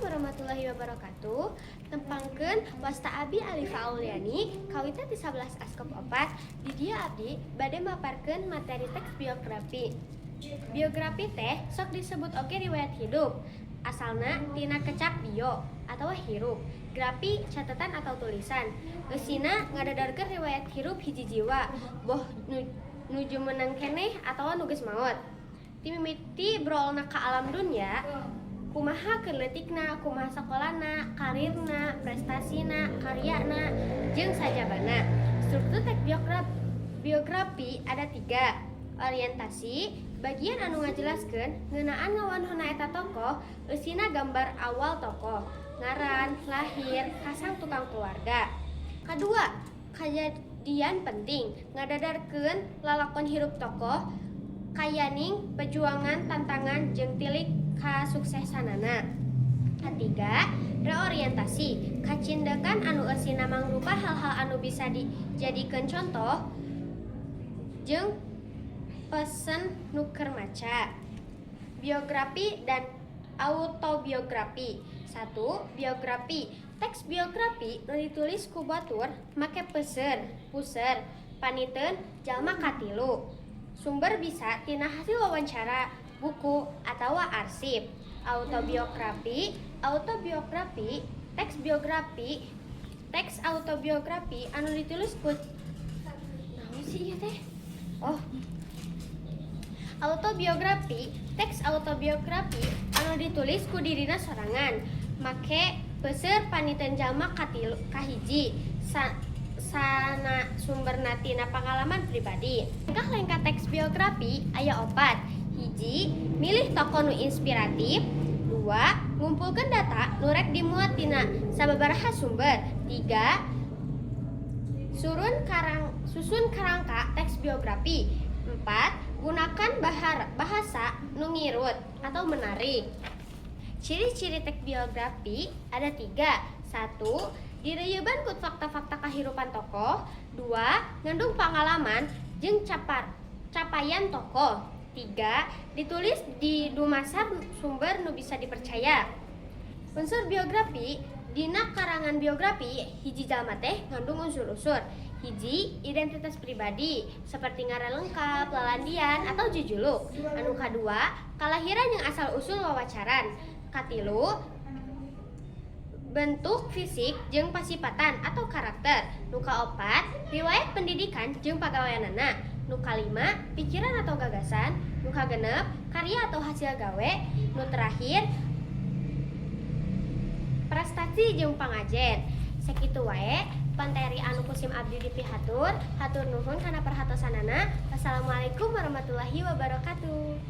warahmatullahi wabarakatuh. Tempangkeun wasta Abi Alifa Auliani kawita ti 11 askop 4 di dieu abdi bade maparkeun materi teks biografi. Biografi teh sok disebut oge riwayat hidup. Asalna tina kecap bio atau hirup, grafi catatan atau tulisan. Eusina ngadadarkeun riwayat hirup hiji jiwa, boh nuju menang keneh atawa nu geus maot. Ti mimiti brolna ka alam dunya, kumaha keleutikna, kumaha sakolana, karirna, prestasina, karyana, jeung sajabana. Struktur teks biografi ada 3. Orientasi, bagian anu ngajelaskeun ngeunaan ngawanhona eta tokoh, eusina gambar awal tokoh, ngaran, lahir, kasang tukang keluarga. Kedua, kejadian penting, ngadadarkeun lalakon hirup tokoh, kayaning, perjuangan, tantangan, jeung tilik kasuksesanana. Ketiga, reorientasi, kacindekan anu eusina mangrupa hal-hal anu bisa dijadikeun contoh jeung pesen nuker maca. Biografi dan autobiografi. 1. Biografi. Teks biografi nu ditulis ku batur make peuseur, puser, paniteun jalma katilu. Sumber bisa tina hasil wawancara, buku, atawa arsip. Autobiografi. Teks autobiografi anu ditulis ku naon sih ieu teh? Autobiografi, teks autobiografi anu ditulis ku dirina sorangan, make peuseur paniteun jalma kahiji, sana sumberna tina pangalaman pribadi. Lengkah teks biografi aya 4. Hiji, milih tokoh nu inspiratif. 2. Ngumpulkeun data nu rek dimuat tina sababaraha sumber. 3. Susun kerangka teks biografi. 4. Gunakan bahasa nu ngirut atau menarik. Ciri-ciri teks biografi ada 3. 1. Direuyeban ku fakta-fakta kahirupan tokoh. 2. Ngandung pengalaman jeung capaian tokoh. 3. Ditulis di dumasar sumber nu bisa dipercaya. Unsur biografi dina karangan biografi hiji jalma teh ngandung unsur-unsur. Hiji, identitas pribadi seperti ngaran lengkap, lalandian, atau jujuluk. Anu kadua, kalahiran yang asal usul wawacaran. Katilu, bentuk fisik jeung pasipatan atau karakter. Nu kaopat, riwayat pendidikan jeung pagaweanana. Nu kalima, pikiran atau gagasan. Nu kagenep, karya atau hasil gawe. Nu terakhir, prestasi jeung pangajen. Sakitu wae panteri anu kusim abdi dipihatur. Hatur nuhun kana perhatosanana. Wassalamualaikum warahmatullahi wabarakatuh.